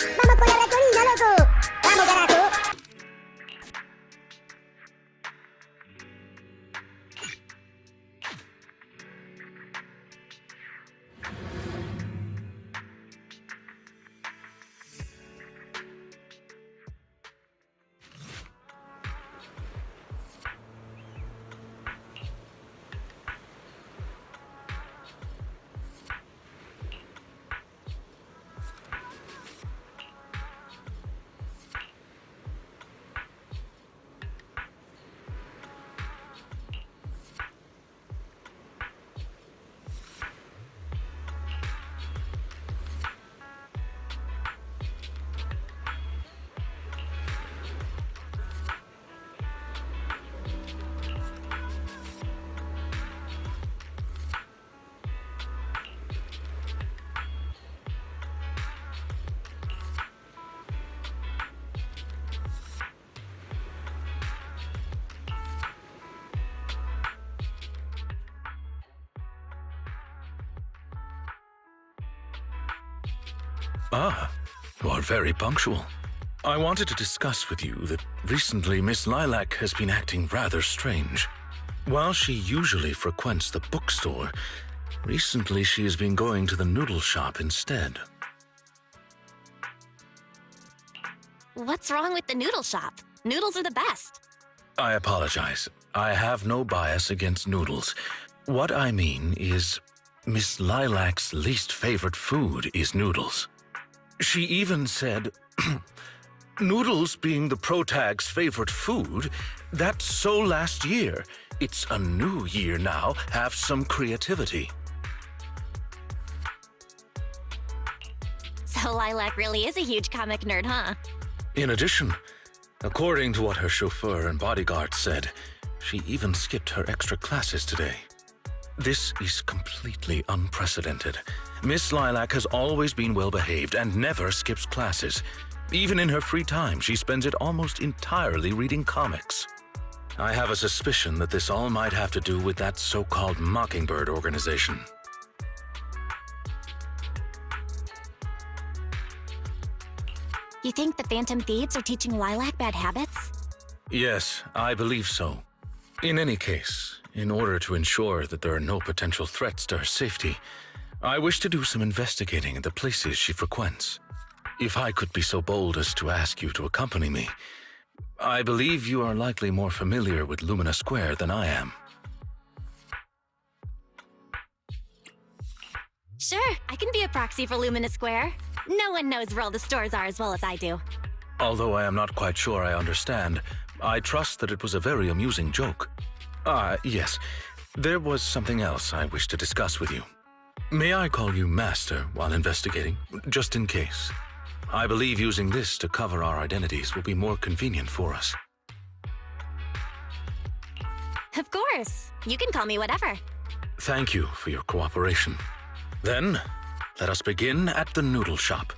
¡Vamos por la ratonina, loco! ¡Vamos, carajo! Ah, you are very punctual. I wanted to discuss with you that recently Miss Lilac has been acting rather strange. While she usually frequents the bookstore, recently she has been going to the noodle shop instead. What's wrong with the noodle shop? Noodles are the best. I apologize. I have no bias against noodles. What I mean is, Miss Lilac's least favorite food is noodles. She even said, noodles being the protag's favorite food, that's so last year. It's a new year now. Have some creativity. So Lilac really is a huge comic nerd, huh? In addition, according to what her chauffeur and bodyguard said, she even skipped her extra classes today. This is completely unprecedented. Miss Lilac has always been well-behaved and never skips classes. Even in her free time, she spends it almost entirely reading comics. I have a suspicion that this all might have to do with that so-called Mockingbird organization. You think the Phantom Thieves are teaching Lilac bad habits? Yes, I believe so. In any case, in order to ensure that there are no potential threats to her safety, I wish to do some investigating at the places she frequents. If I could be so bold as to ask you to accompany me, I believe you are likely more familiar with Lumina Square than I am. Sure, I can be a proxy for Lumina Square. No one knows where all the stores are as well as I do. Although I am not quite sure I understand, I trust that it was a very amusing joke. Yes, there was something else I wish to discuss with you. May I call you Master while investigating, just in case? I believe using this to cover our identities will be more convenient for us. Of course. You can call me whatever. Thank you for your cooperation. Then, let us begin at the noodle shop.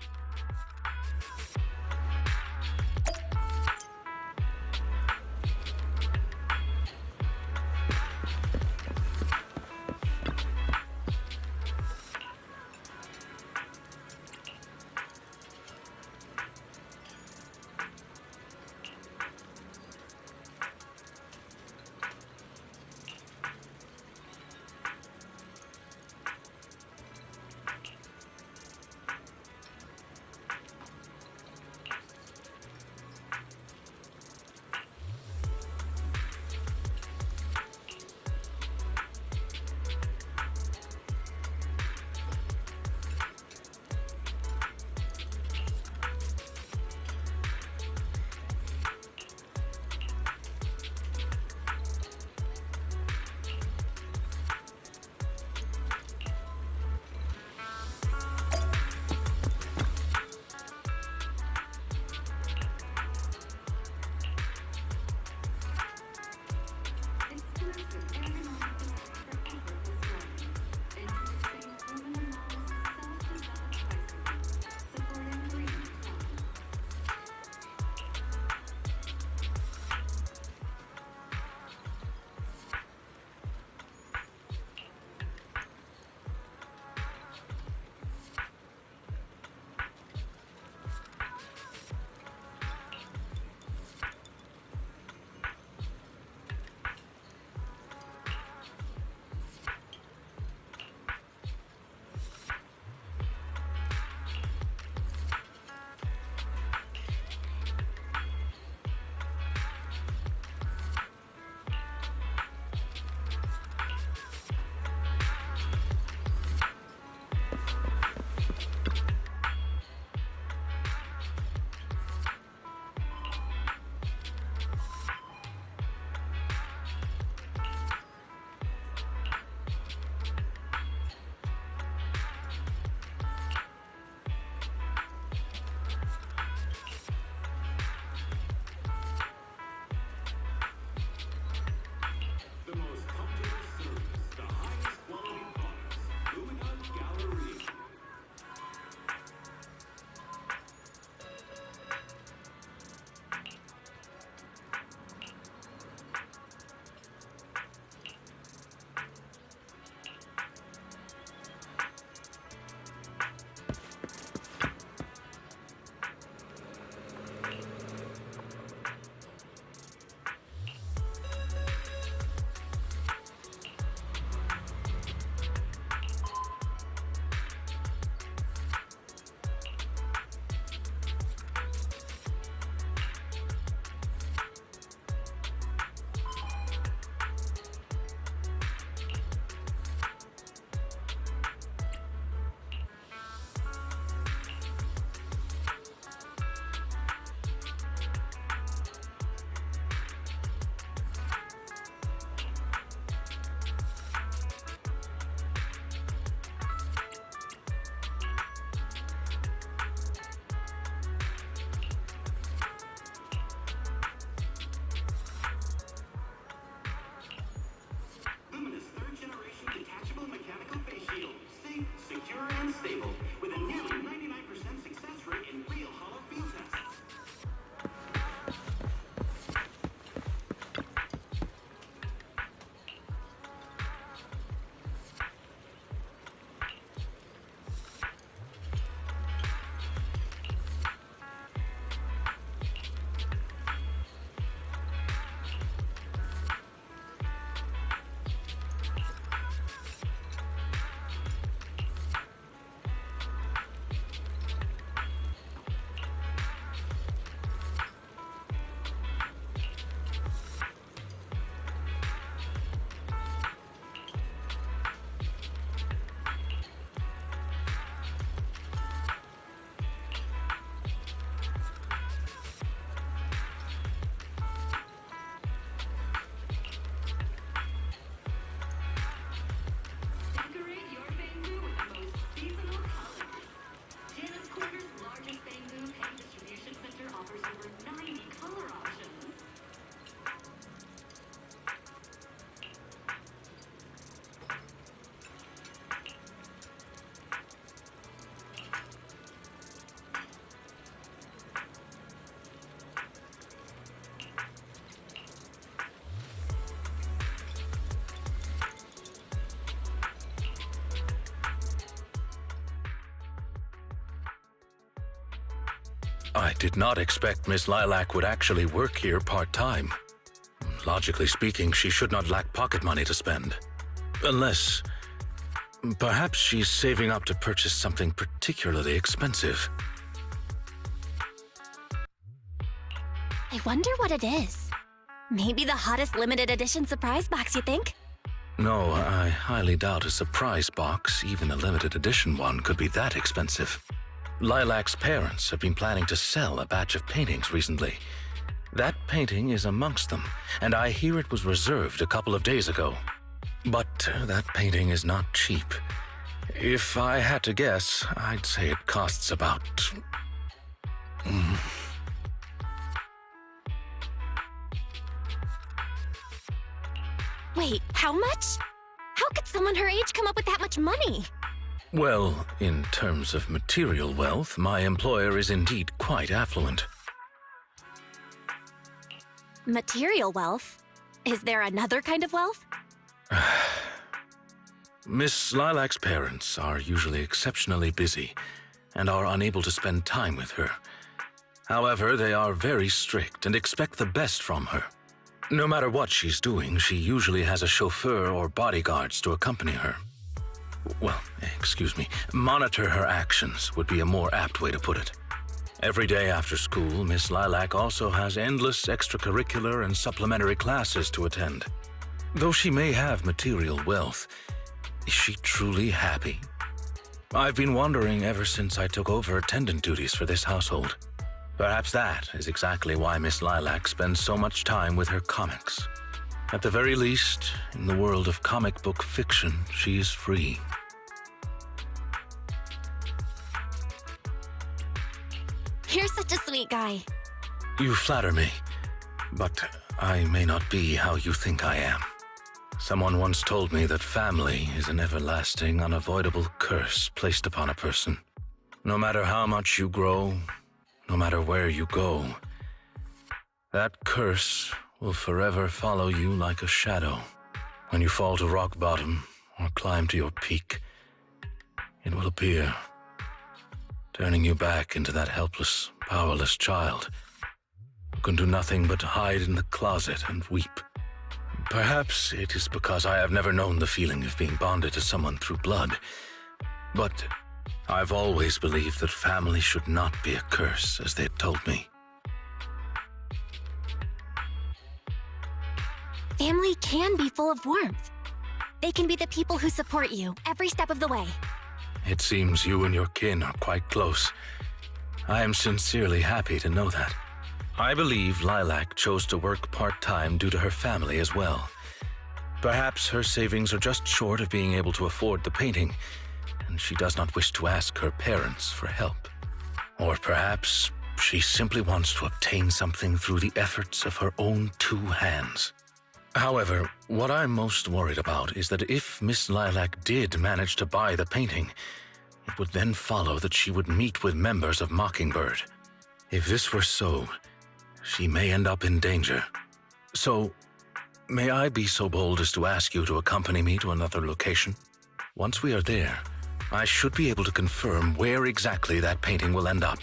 I did not expect Miss Lilac would actually work here part-time. Logically speaking, she should not lack pocket money to spend. Unless, perhaps she's saving up to purchase something particularly expensive. I wonder what it is. Maybe the hottest limited edition surprise box, you think? No, I highly doubt a surprise box, even a limited edition one, could be that expensive. Lilac's parents have been planning to sell a batch of paintings recently. That painting is amongst them, and I hear it was reserved a couple of days ago. But that painting is not cheap. If I had to guess, I'd say it costs about... Wait, how much? How could someone her age come up with that much money? Well, in terms of material wealth, my employer is indeed quite affluent. Material wealth? Is there another kind of wealth? Miss Lilac's parents are usually exceptionally busy and are unable to spend time with her. However, they are very strict and expect the best from her. No matter what she's doing, she usually has a chauffeur or bodyguards to accompany her. Well, excuse me, monitor her actions would be a more apt way to put it. Every day after school, Miss Lilac also has endless extracurricular and supplementary classes to attend. Though she may have material wealth, is she truly happy? I've been wondering ever since I took over attendant duties for this household. Perhaps that is exactly why Miss Lilac spends so much time with her comics. At the very least, in the world of comic book fiction, she is free. You're such a sweet guy. You flatter me, but I may not be how you think I am. Someone once told me that family is an everlasting, unavoidable curse placed upon a person. No matter how much you grow, no matter where you go, that curse will forever follow you like a shadow. When you fall to rock bottom or climb to your peak, it will appear, turning you back into that helpless, powerless child who can do nothing but hide in the closet and weep. Perhaps it is because I have never known the feeling of being bonded to someone through blood, but I've always believed that family should not be a curse, as they had told me. Family can be full of warmth. They can be the people who support you every step of the way. It seems you and your kin are quite close. I am sincerely happy to know that. I believe Lilac chose to work part-time due to her family as well. Perhaps her savings are just short of being able to afford the painting, and she does not wish to ask her parents for help. Or perhaps she simply wants to obtain something through the efforts of her own two hands. However, what I'm most worried about is that if Miss Lilac did manage to buy the painting, it would then follow that she would meet with members of Mockingbird. If this were so, she may end up in danger. So, may I be so bold as to ask you to accompany me to another location? Once we are there, I should be able to confirm where exactly that painting will end up.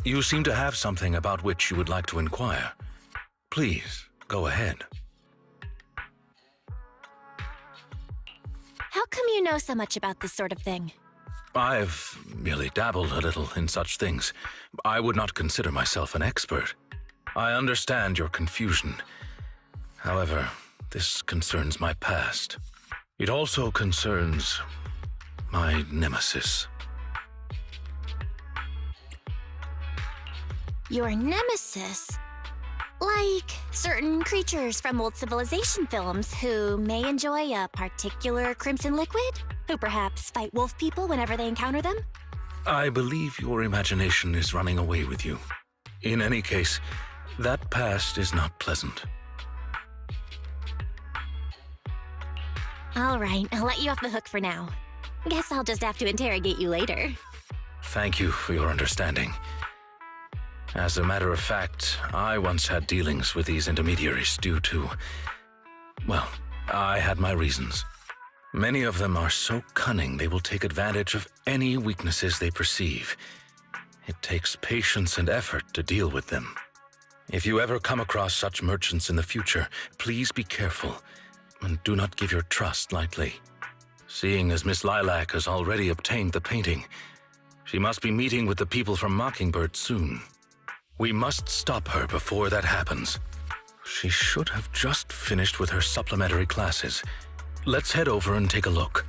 You seem to have something about which you would like to inquire. Please, go ahead. How come you know so much about this sort of thing? I've merely dabbled a little in such things. I would not consider myself an expert. I understand your confusion. However, this concerns my past. It also concerns my nemesis. Your nemesis? Like certain creatures from old civilization films who may enjoy a particular crimson liquid? Who perhaps fight wolf people whenever they encounter them? I believe your imagination is running away with you. In any case, that past is not pleasant. All right, I'll let you off the hook for now. Guess I'll just have to interrogate you later. Thank you for your understanding. As a matter of fact, I once had dealings with these intermediaries due to... well, I had my reasons. Many of them are so cunning they will take advantage of any weaknesses they perceive. It takes patience and effort to deal with them. If you ever come across such merchants in the future, please be careful and do not give your trust lightly. Seeing as Miss Lilac has already obtained the painting, she must be meeting with the people from Mockingbird soon. We must stop her before that happens. She should have just finished with her supplementary classes. Let's head over and take a look.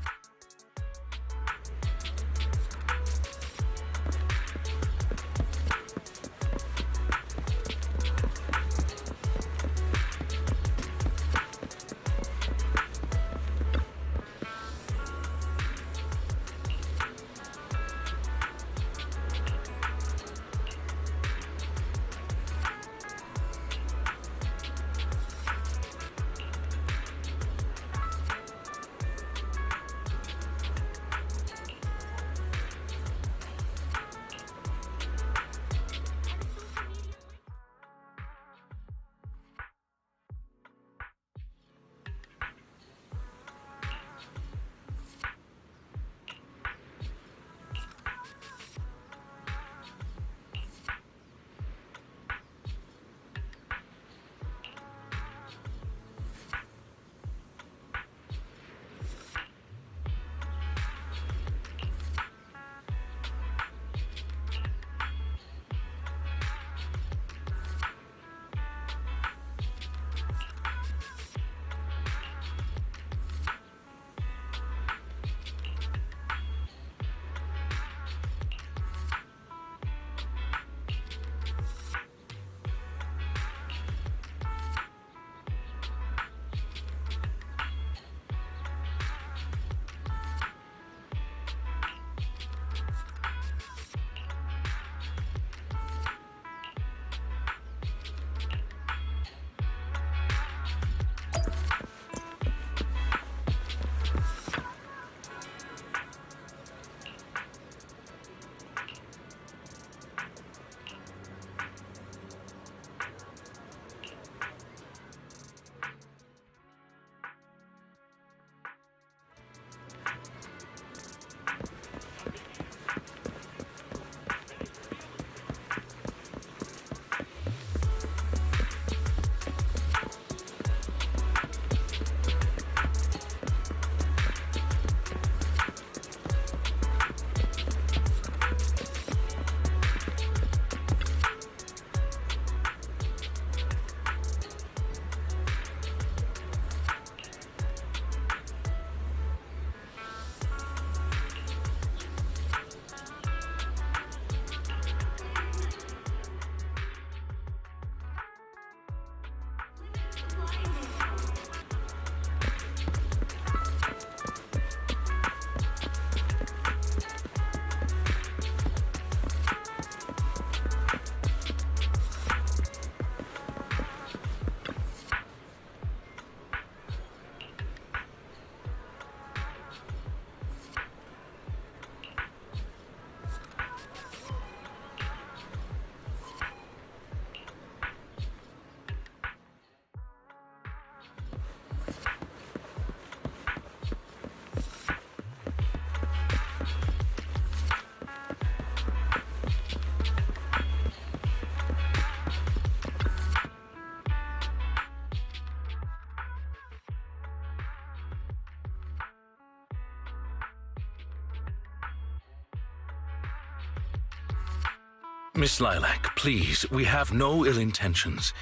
Miss Lilac, please, we have no ill intentions.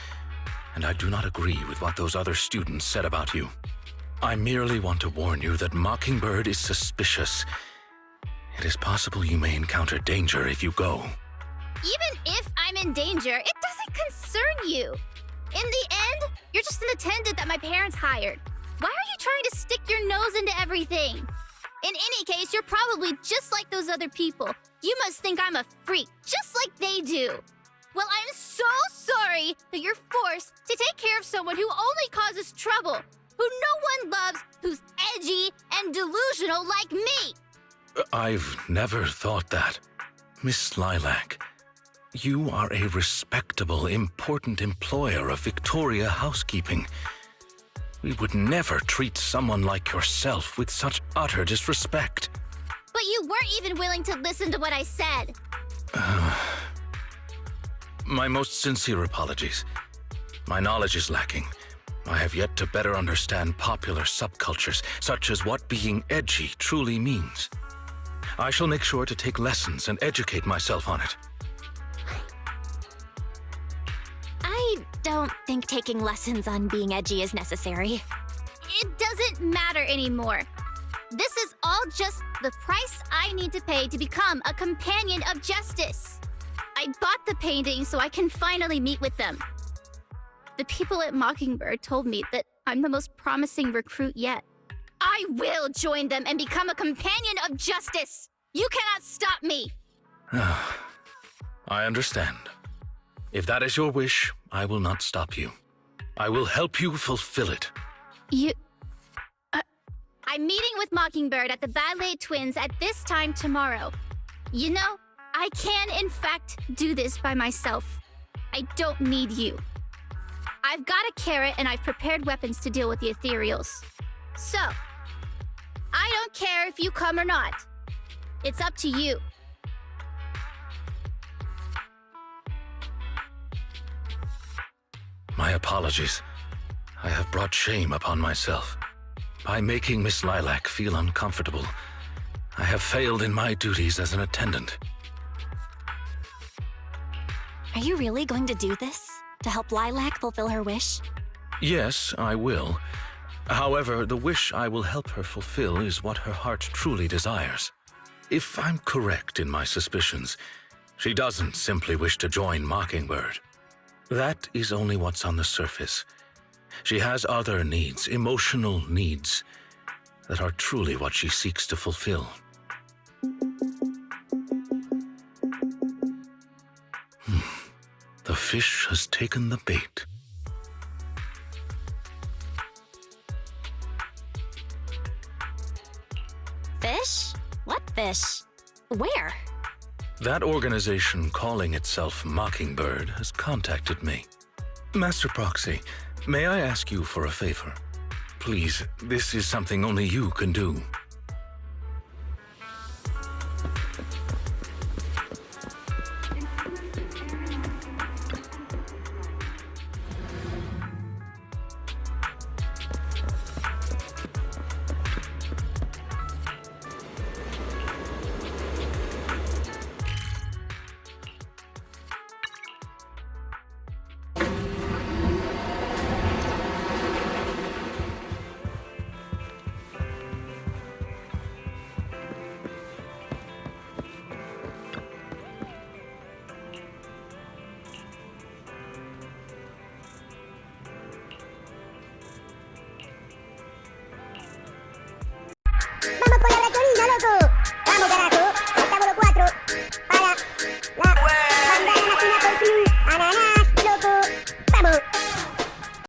And I do not agree with what those other students said about you. I merely want to warn you that Mockingbird is suspicious. It is possible you may encounter danger if you go. Even if I'm in danger, it doesn't concern you. In the end, you're just an attendant that my parents hired. Why are you trying to stick your nose into everything? In any case, you're probably just like those other people. You must think I'm a freak, just like they do. Well, I'm so sorry that you're forced to take care of someone who only causes trouble, who no one loves, who's edgy and delusional like me. I've never thought that. Miss Lilac, you are a respectable, important employer of Victoria Housekeeping. We would never treat someone like yourself with such utter disrespect. But you weren't even willing to listen to what I said. My most sincere apologies. My knowledge is lacking. I have yet to better understand popular subcultures, such as what being edgy truly means. I shall make sure to take lessons and educate myself on it. I don't think taking lessons on being edgy is necessary. It doesn't matter anymore. This is all just the price I need to pay to become a companion of justice. I bought the painting so I can finally meet with them. The people at Mockingbird told me that I'm the most promising recruit yet. I will join them and become a companion of justice. You cannot stop me. I understand. If that is your wish, I will not stop you. I will help you fulfill it. I'm meeting with Mockingbird at the Ballet Twins at this time tomorrow. You know, I can in fact do this by myself. I don't need you. I've got a carrot and I've prepared weapons to deal with the ethereals. So, I don't care if you come or not. It's up to you. My apologies. I have brought shame upon myself. By making Miss Lilac feel uncomfortable, I have failed in my duties as an attendant. Are you really going to do this? To help Lilac fulfill her wish? Yes, I will. However, the wish I will help her fulfill is what her heart truly desires. If I'm correct in my suspicions, she doesn't simply wish to join Mockingbird. That is only what's on the surface. She has other needs, emotional needs, that are truly what she seeks to fulfill. The fish has taken the bait. Fish? What fish? Where? That organization calling itself Mockingbird has contacted me. Master Proxy, may I ask you for a favor? Please, this is something only you can do.